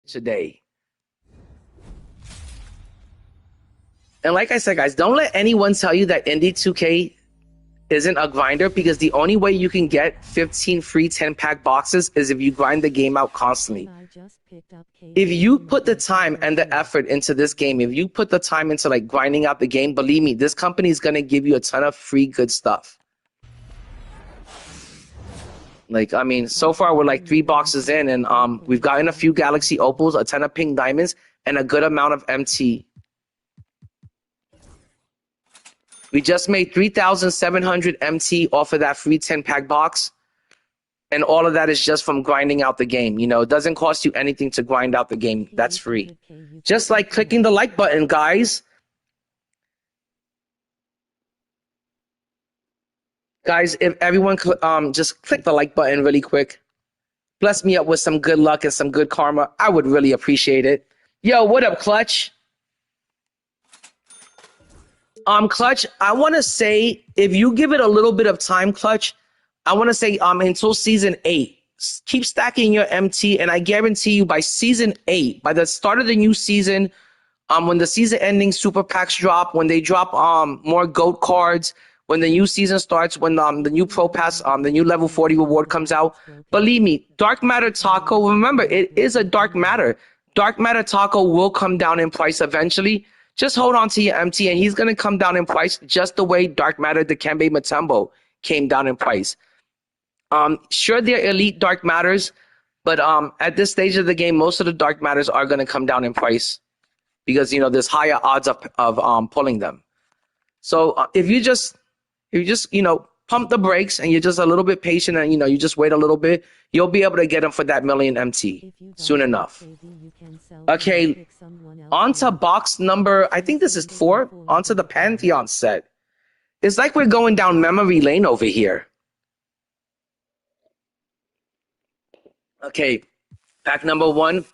today. And like I said, guys, don't let anyone tell you that NBA2K isn't a grinder, because the only way you can get 15 free 10-pack boxes is if you grind the game out constantly. If you put the time and the effort into this game, if you put the time into like grinding out the game, believe me, this company is going to give you a ton of free good stuff. Like, I mean, so far we're like 3 boxes in, and we've gotten a few Galaxy Opals, a ton of pink diamonds, and a good amount of MT. We just made 3,700 MT off of that free 10-pack box. And all of that is just from grinding out the game. You know, it doesn't cost you anything to grind out the game. That's free. Just like clicking the like button, guys. Guys, if everyone just click the like button really quick. Bless me up with some good luck and some good karma. I would really appreciate it. Yo, what up, Clutch? Clutch, I want to say, if you give it a little bit of time, Clutch, I want to say until season 8, keep stacking your MT, and I guarantee you by season 8, by the start of the new season, when the season ending super packs drop, when they drop more GOAT cards, when the new season starts, when the new Pro Pass, the new level 40 reward comes out, believe me, Dark Matter Taco, remember, it is a Dark Matter. Dark Matter Taco will come down in price eventually. Just hold on to your MT, and he's going to come down in price just the way Dark Matter Dikembe Mutombo came down in price. Sure, they're elite Dark Matters, but at this stage of the game, most of the Dark Matters are going to come down in price because, you know, there's higher odds of pulling them. So if you just, you know, pump the brakes and you're just a little bit patient and, you know, you just wait a little bit, you'll be able to get them for that million MT soon enough. Okay, on to box number, I think this is 4, onto the Pantheon set. It's like we're going down memory lane over here. Okay, pack number 1,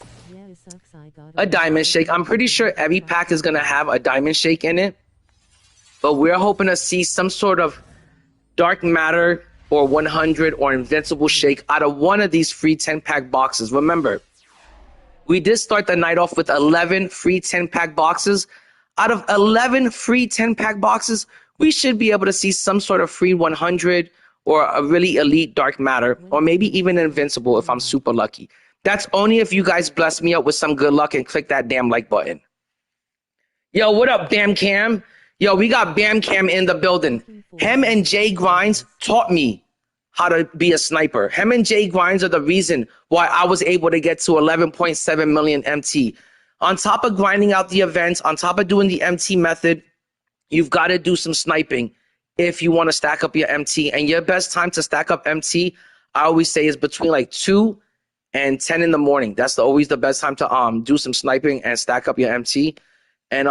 a diamond shake. I'm pretty sure every pack is going to have a diamond shake in it, but we're hoping to see some sort of Dark Matter or 100 or Invincible shake out of one of these free 10-pack boxes. Remember, we did start the night off with 11 free 10-pack boxes. Out of 11 free 10-pack boxes, we should be able to see some sort of free 100 or a really elite Dark Matter, or maybe even Invincible if I'm super lucky. That's only if you guys bless me up with some good luck and click that damn like button. Yo, what up, Bam Cam? Yo, we got Bam Cam in the building. Him and Jay Grinds taught me how to be a sniper. Him and Jay Grinds are the reason why I was able to get to 11.7 million MT. On top of grinding out the events, on top of doing the MT method, you've got to do some sniping if you want to stack up your MT. And your best time to stack up MT, I always say, is between like 2 and 10 in the morning. That's always the best time to do some sniping and stack up your MT. And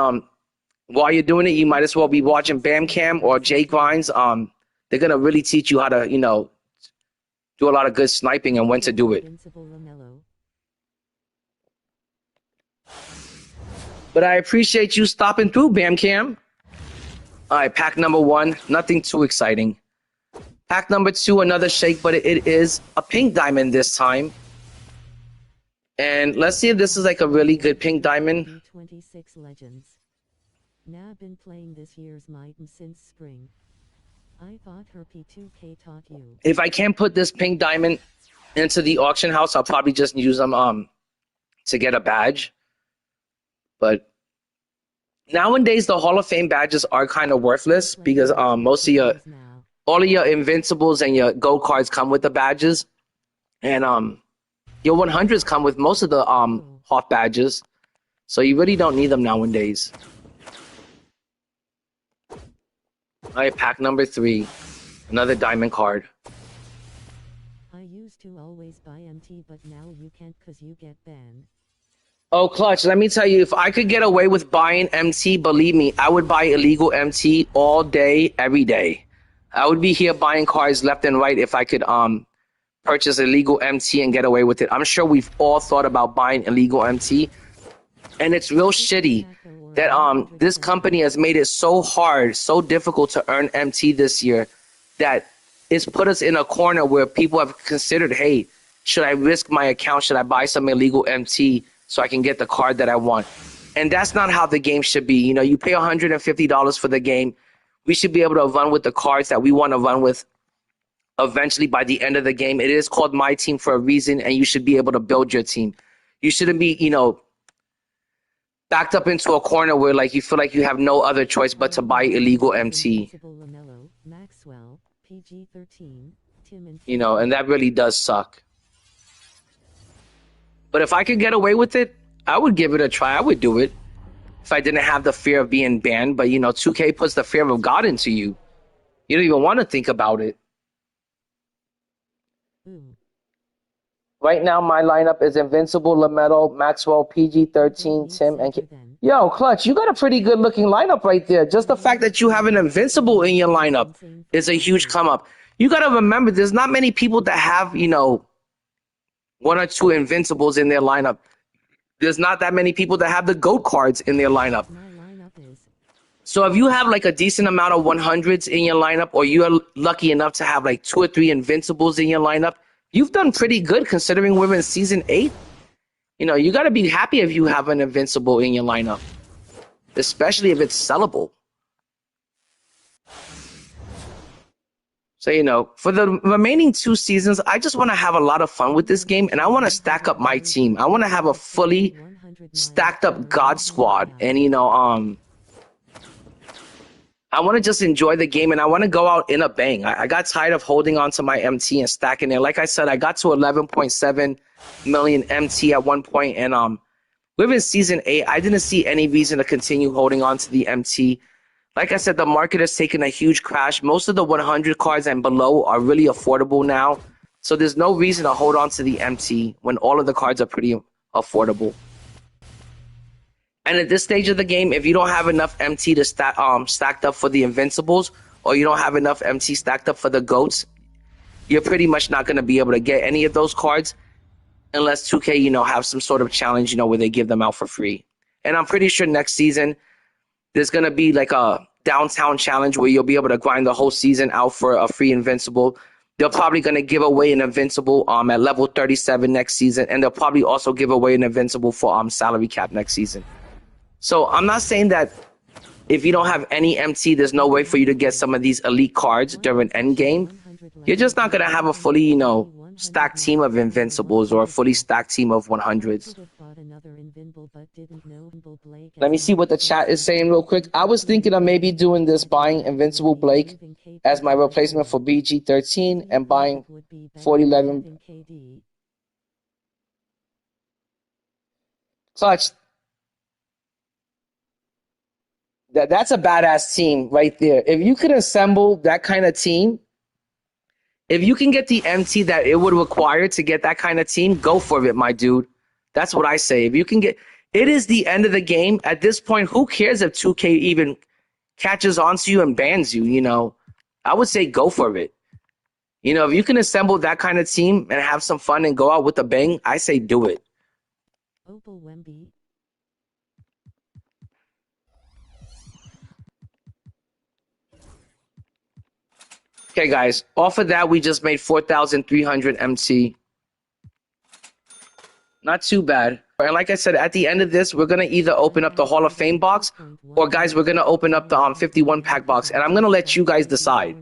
while you're doing it, you might as well be watching Bam Cam or Jay Grinds. They're going to really teach you how to, you know, do a lot of good sniping and when to do it. But I appreciate you stopping through, Bam Cam. All right, pack number 1, nothing too exciting. Pack number 2, another shake, but it is a pink diamond this time. And let's see if this is like a really good pink diamond. 26 Legends. Now I've been playing this year's MyTeam since spring. I thought her P2K taught you. If I can't put this pink diamond into the auction house, I'll probably just use them to get a badge. But nowadays, the Hall of Fame badges are kind of worthless because most of all of your Invincibles and your Gold cards come with the badges. And your 100s come with most of the Hoff badges. So you really don't need them nowadays. All right, pack number 3, another diamond card. I used to always buy MT, but now you can't because you get banned. Oh, Clutch, let me tell you, if I could get away with buying MT, believe me, I would buy illegal MT all day, every day. I would be here buying cards left and right if I could purchase illegal MT and get away with it. I'm sure we've all thought about buying illegal MT, and it's real shitty that this company has made it so hard, so difficult to earn MT this year that it's put us in a corner where people have considered, hey, should I risk my account? Should I buy some illegal MT so I can get the card that I want. And that's not how the game should be. You know, you pay $150 for the game. We should be able to run with the cards that we want to run with eventually by the end of the game. It is called MyTeam for a reason, and you should be able to build your team. You shouldn't be, you know, backed up into a corner where like you feel like you have no other choice but to buy illegal MT. You know, and that really does suck. But if I could get away with it, I would give it a try. I would do it if I didn't have the fear of being banned. But, you know, 2K puts the fear of God into you. You don't even want to think about it. Right now, my lineup is Invincible, LaMelo, Maxwell, PG-13, Tim, and Yo, Clutch, you got a pretty good-looking lineup right there. Just the fact that you have an Invincible in your lineup is a huge come-up. You got to remember, there's not many people that have, you know, one or two Invincibles in their lineup. There's not that many people that have the GOAT cards in their lineup. So if you have like a decent amount of 100s in your lineup, or you're lucky enough to have like 2 or 3 Invincibles in your lineup, you've done pretty good considering we're in Season 8. You know, you got to be happy if you have an Invincible in your lineup, especially if it's sellable. So, you know, for the remaining 2 seasons, I just want to have a lot of fun with this game, and I want to stack up my team. I want to have a fully stacked up God squad, and, you know, I want to just enjoy the game, and I want to go out in a bang. I got tired of holding on to my MT and stacking it. Like I said, I got to 11.7 million MT at one point, and we're in Season 8. I didn't see any reason to continue holding on to the MT. Like I said, the market has taken a huge crash. Most of the 100 cards and below are really affordable now. So there's no reason to hold on to the MT when all of the cards are pretty affordable. And at this stage of the game, if you don't have enough MT to stacked up for the Invincibles, or you don't have enough MT stacked up for the GOATs, you're pretty much not going to be able to get any of those cards unless 2K, you know, have some sort of challenge, you know, where they give them out for free. And I'm pretty sure next season, there's going to be like a downtown challenge where you'll be able to grind the whole season out for a free Invincible. They're probably going to give away an Invincible at level 37 next season, and they'll probably also give away an Invincible for salary cap next season. So I'm not saying that if you don't have any MT, there's no way for you to get some of these elite cards during endgame. You're just not going to have a fully, you know, stacked team of Invincibles or a fully stacked team of 100s. Let me see what the chat is saying real quick. I was thinking of maybe doing this, buying Invincible Blake as my replacement for BG13 and buying 4011. Clutch. That's a badass team right there. If you could assemble that kind of team, if you can get the MT that it would require to get that kind of team, go for it, my dude. That's what I say. If you can get, it is the end of the game. At this point, who cares if 2K even catches on to you and bans you, you know? I would say go for it. You know, if you can assemble that kind of team and have some fun and go out with a bang, I say do it. Okay, guys, off of that, we just made 4,300 MT. Not too bad. And like I said, at the end of this, we're going to either open up the Hall of Fame box, or, guys, we're going to open up the 51-pack box, and I'm going to let you guys decide.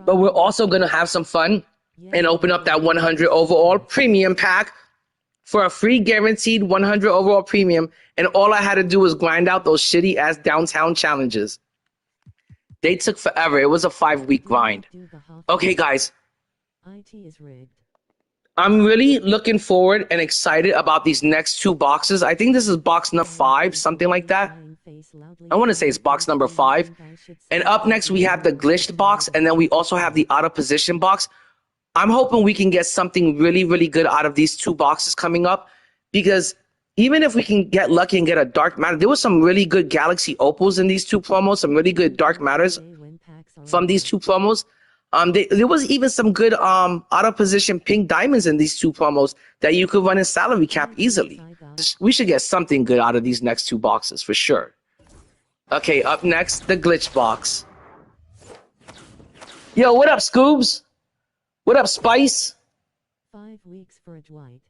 But we're also going to have some fun and open up that 100 overall premium pack for a free guaranteed 100 overall premium, and all I had to do was grind out those shitty-ass downtown challenges. They took forever. It was a 5-week grind. Okay, guys. I'm really looking forward and excited about these next 2 boxes. I think this is box number 5, something like that. I want to say it's box number 5. And up next, we have the glitched box, and then we also have the out of position box. I'm hoping we can get something really, really good out of these 2 boxes coming up, because even if we can get lucky and get a dark matter, there was some really good Galaxy Opals in these 2 promos, some really good dark matters from these 2 promos. There was even some good out of position pink diamonds in these 2 promos that you could run in salary cap easily. We should get something good out of these next 2 boxes for sure. Okay, up next, the glitch box. Yo, what up, Scoobs? What up, Spice? 5 weeks for a Dwight.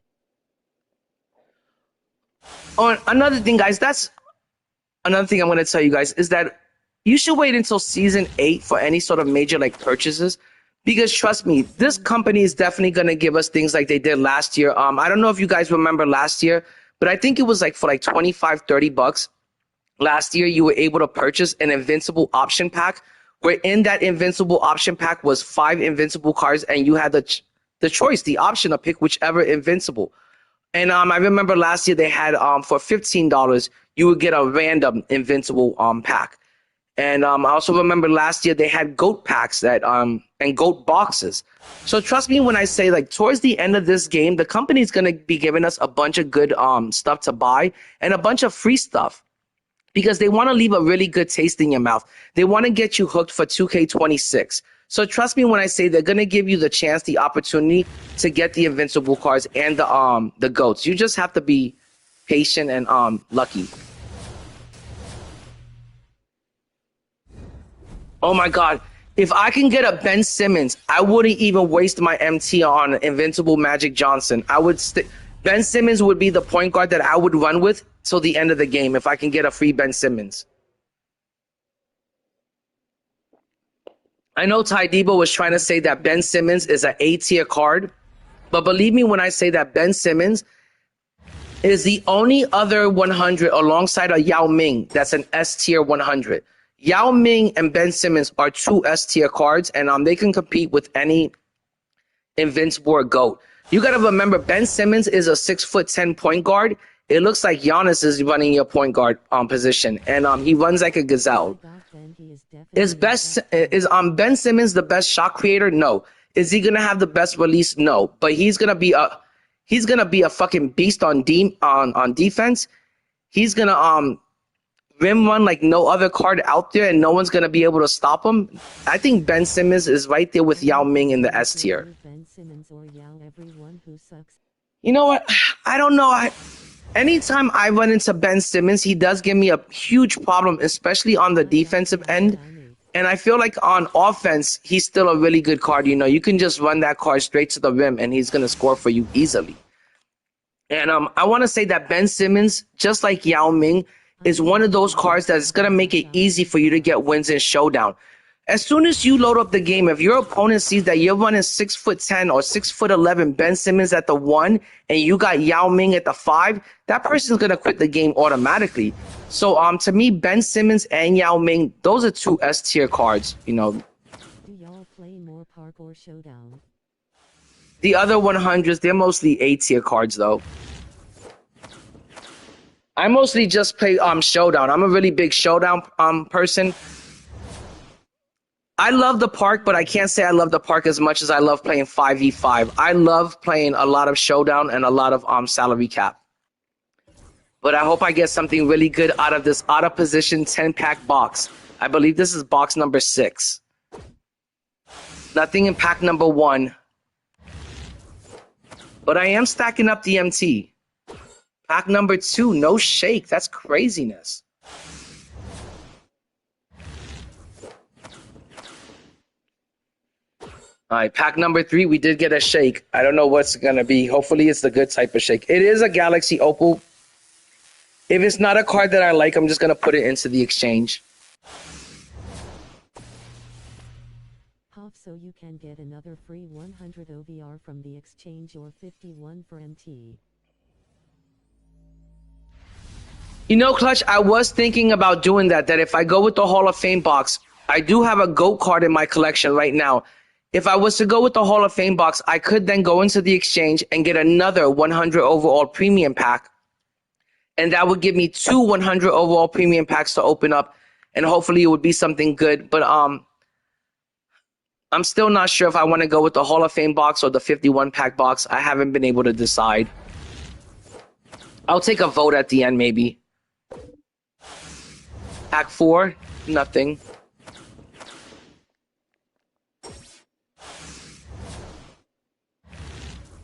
Oh, another thing, guys, that's another thing I'm going to tell you guys is that you should wait until season 8 for any sort of major like purchases, because trust me, this company is definitely going to give us things like they did last year. I don't know if you guys remember last year, but I think it was like for like 25, $30 last year, you were able to purchase an invincible option pack, where in that invincible option pack was 5 invincible cards, and you had the choice, the option to pick whichever invincible. And I remember last year they had for $15 you would get a random invincible pack. And I also remember last year they had goat packs that and goat boxes. So trust me when I say, like, towards the end of this game, the company's gonna be giving us a bunch of good stuff to buy and a bunch of free stuff, because they want to leave a really good taste in your mouth. They want to get you hooked for 2K26. So trust me when I say they're going to give you the chance, the opportunity to get the invincible cards and the goats. You just have to be patient and lucky. Oh my god. If I can get a Ben Simmons, I wouldn't even waste my MT on Invincible Magic Johnson. I would Ben Simmons would be the point guard that I would run with till the end of the game if I can get a free Ben Simmons. I know Ty Debo was trying to say that Ben Simmons is an A-tier card, but believe me when I say that Ben Simmons is the only other 100 alongside a Yao Ming that's an S-tier 100. Yao Ming and Ben Simmons are 2 S-tier cards, and they can compete with any invincible or GOAT. You got to remember, Ben Simmons is a 6'10" point guard. It looks like Giannis is running your point guard position, and he runs like a gazelle. Is Ben Simmons the best shot creator? No. Is he gonna have the best release? No. But he's gonna be a fucking beast on defense. He's gonna rim run like no other card out there, and no one's gonna be able to stop him. I think Ben Simmons is right there with Yao Ming in the S tier. You know what? I don't know. Anytime I run into Ben Simmons, he does give me a huge problem, especially on the defensive end. And I feel like on offense, he's still a really good card. You know, you can just run that card straight to the rim and he's going to score for you easily. And I want to say that Ben Simmons, just like Yao Ming, is one of those cards that's going to make it easy for you to get wins in Showdown. As soon as you load up the game, if your opponent sees that you're running 6'10" or 6'11" Ben Simmons at the 1 and you got Yao Ming at the 5, that person's gonna quit the game automatically. So to me, Ben Simmons and Yao Ming, those are 2 S tier cards. You know. Do y'all play more Parkour Showdown? The other 100s, they're mostly A tier cards though. I mostly just play Showdown. I'm a really big Showdown person. I love the park, but I can't say I love the park as much as I love playing 5v5. I love playing a lot of Showdown and a lot of salary cap. But I hope I get something really good out of this out of position 10-pack box. I believe this is box number 6. Nothing in pack number 1. But I am stacking up the MT. Pack number 2, no shake. That's craziness. All right, pack number 3, we did get a shake. I don't know what's going to be. Hopefully, it's the good type of shake. It is a Galaxy Opal. If it's not a card that I like, I'm just going to put it into the exchange. Pop, so you can get another free 100 OVR from the exchange or 51 for MT. You know, Clutch, I was thinking about doing that if I go with the Hall of Fame box, I do have a GOAT card in my collection right now. If I was to go with the Hall of Fame box, I could then go into the exchange and get another 100 overall premium pack. And that would give me 2 100 overall premium packs to open up. And hopefully it would be something good. But I'm still not sure if I want to go with the Hall of Fame box or the 51 pack box. I haven't been able to decide. I'll take a vote at the end, maybe. Pack 4, nothing.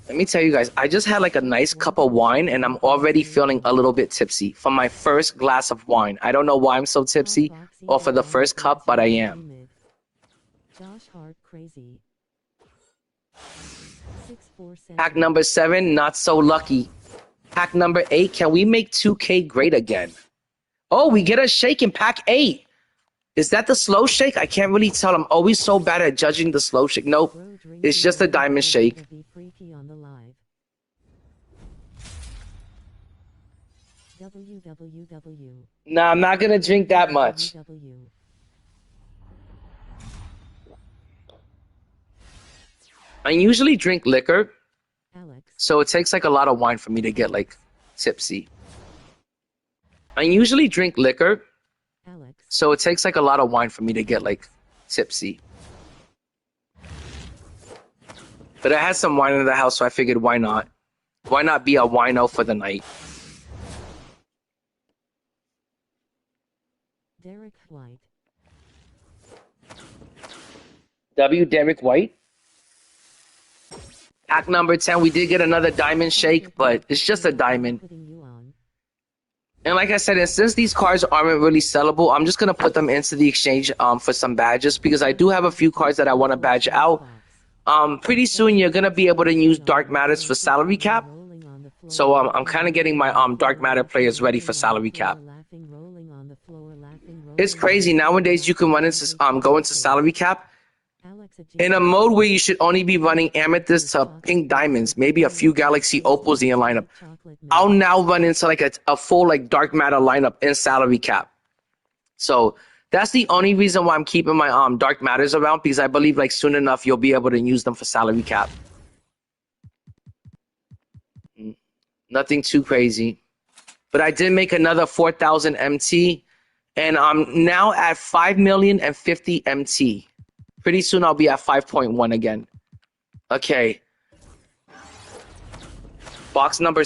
Let me tell you guys, I just had like a nice cup of wine and I'm already feeling a little bit tipsy from my first glass of wine. I don't know why I'm so tipsy or for the first cup, but I am. Pack number 7, not so lucky. Pack number 8. Can we make 2K great again? Oh, we get a shake in pack 8. Is that the slow shake? I can't really tell. I'm always so bad at judging the slow shake. Nope. It's just a diamond shake. Nah, I'm not gonna drink that much. I usually drink liquor, so it takes like a lot of wine for me to get like tipsy. I usually drink liquor, so it takes like a lot of wine for me to get like tipsy. But I had some wine in the house, so I figured why not? Why not be a wino for the night? Derek White. Derek White. Pack number 10, we did get another diamond shake, but it's just a diamond. And like I said, since these cards aren't really sellable, I'm just going to put them into the exchange for some badges, because I do have a few cards that I want to badge out. Pretty soon, you're going to be able to use Dark Matters for salary cap. So I'm kind of getting my Dark Matter players ready for salary cap. It's crazy. Nowadays, you can run into, go into salary cap in a mode where you should only be running amethyst to pink diamonds, maybe a few galaxy opals in your lineup. I'll now run into like a full like dark matter lineup in salary cap. So that's the only reason why I'm keeping my dark matters around, because I believe like soon enough you'll be able to use them for salary cap. Nothing too crazy. But I did make another 4,000 MT, and I'm now at 5,050,000 MT. Pretty soon I'll be at 5.1 again. Okay. Box number